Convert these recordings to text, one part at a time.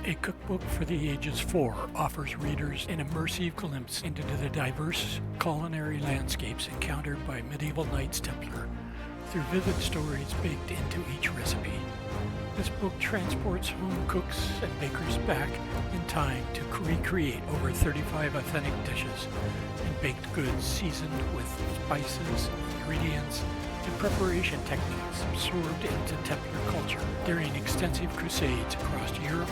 A Cookbook for the Ages 4 offers readers an immersive glimpse into the diverse culinary landscapes encountered by medieval Knights Templar through vivid stories baked into each recipe. This book transports home cooks and bakers back in time to recreate over 35 authentic dishes and baked goods seasoned with spices, ingredients, and preparation techniques absorbed into Templar culture during extensive crusades across Europe,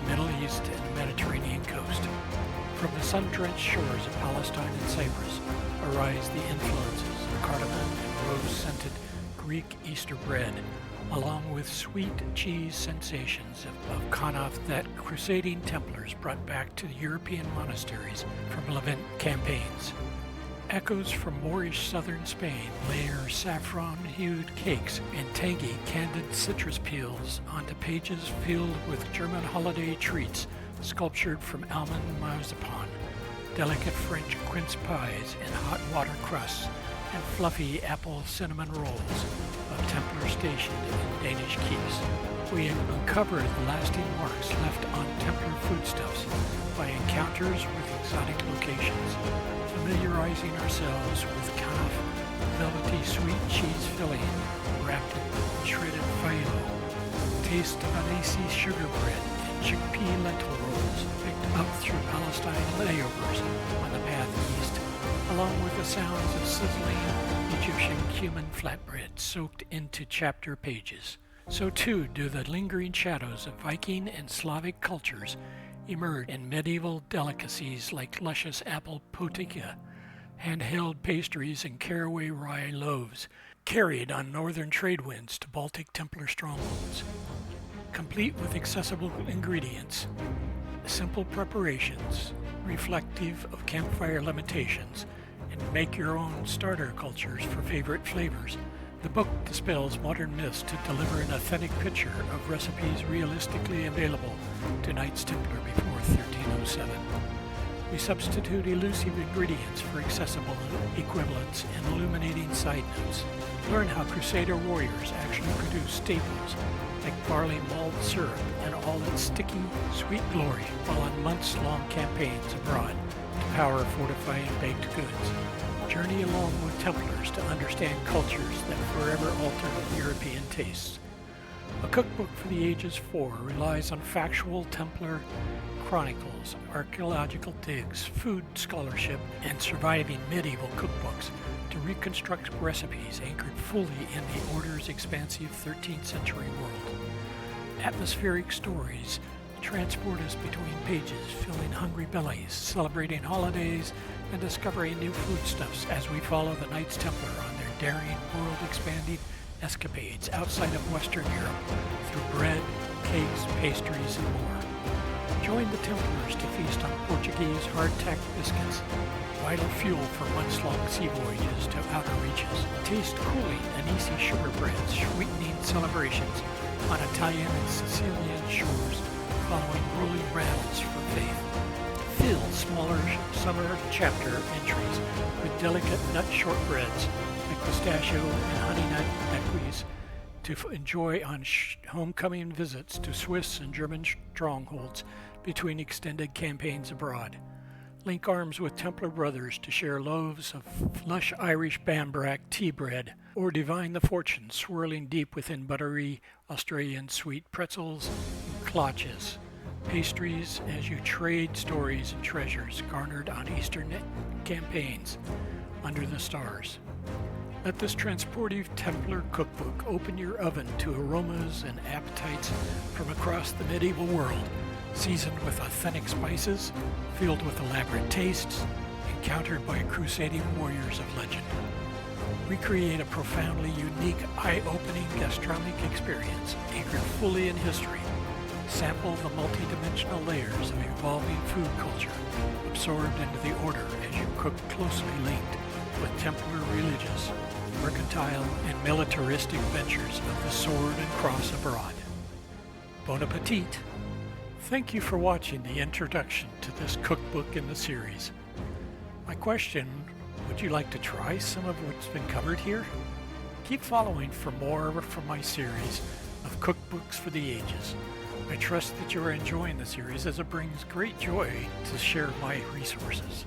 the Middle East, and the Mediterranean coast. From the sun-drenched shores of Palestine and Cyprus arise the influences of cardamom and rose-scented Greek Easter bread, along with sweet cheese sensations of Connaught that crusading Templars brought back to the European monasteries from Levant campaigns. Echoes from Moorish southern Spain layer saffron-hued cakes and tangy candied citrus peels onto pages filled with German holiday treats sculptured from almond marzipan, delicate French quince pies and hot water crusts, and fluffy apple cinnamon rolls of Templar stationed in Danish keeps. We uncover the lasting marks left on Templar foodstuffs by encounters with exotic locations, familiarizing ourselves with Connaught velvety sweet cheese filling wrapped in shredded phyllo, taste of anise sugar bread, and chickpea lentil rolls picked up through Palestine layovers on the path east, along with the sounds of sizzling Egyptian cumin flatbread soaked into chapter pages. So too do the lingering shadows of Viking and Slavic cultures emerge in medieval delicacies like luscious apple potica, handheld pastries, and caraway rye loaves carried on northern trade winds to Baltic Templar strongholds. Complete with accessible ingredients, simple preparations, reflective of campfire limitations, and make-your-own starter cultures for favorite flavors, the book dispels modern myths to deliver an authentic picture of recipes realistically available to Knights Templar before 1307. We substitute elusive ingredients for accessible equivalents and illuminating side notes. Learn how Crusader warriors actually produce staples like barley malt syrup in all its sticky, sweet glory while on months-long campaigns abroad to power fortifying baked goods. Journey along with Templars to understand cultures that forever alter European tastes. A Cookbook for the Ages 4 relies on factual Templar chronicles, archaeological digs, food scholarship, and surviving medieval cookbooks to reconstruct recipes anchored fully in the Order's expansive 13th century world. Atmospheric stories transport us between pages, filling hungry bellies, celebrating holidays, and discovering new foodstuffs as we follow the Knights Templar on their daring, world-expanding escapades outside of Western Europe through bread, cakes, pastries, and more. Join the Templars to feast on Portuguese hardtack biscuits, vital fuel for months-long sea voyages to outer reaches. Taste cooling anise sugar breads, sweetening celebrations on Italian and Sicilian shores, following grueling rattles for faith. Fill smaller summer chapter entries with delicate nut shortbreads like pistachio and honey nut nequis to enjoy on homecoming visits to Swiss and German strongholds between extended campaigns abroad. Link arms with Templar brothers to share loaves of lush Irish bambrack tea bread, or divine the fortune swirling deep within buttery Australian sweet pretzels and klaatjes. Pastries as you trade stories and treasures garnered on Eastern campaigns under the stars. Let this transportive Templar cookbook open your oven to aromas and appetites from across the medieval world, seasoned with authentic spices, filled with elaborate tastes, encountered by crusading warriors of legend. Recreate a profoundly unique, eye-opening gastronomic experience anchored fully in history. Sample the multi-dimensional layers of evolving food culture absorbed into the Order as you cook closely linked with Templar religious, mercantile, and militaristic ventures of the sword and cross abroad. Bon appetit! Thank you for watching the introduction to this cookbook in the series. My question, would you like to try some of what's been covered here? Keep following for more from my series of Cookbooks for the Ages. I trust that you are enjoying the series as it brings great joy to share my resources.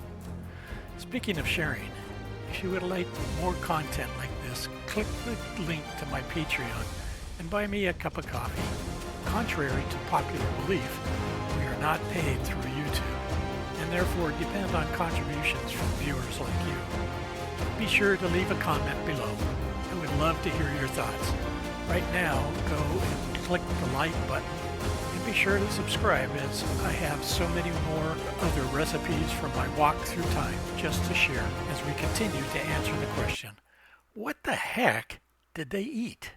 Speaking of sharing, if you would like more content like this, click the link to my Patreon and buy me a cup of coffee. Contrary to popular belief, we are not paid through YouTube and therefore depend on contributions from viewers like you. Be sure to leave a comment below. I would love to hear your thoughts. Right now, go and click the like button and be sure to subscribe, as I have so many more other recipes from my walk through time just to share as we continue to answer the question, what the heck did they eat?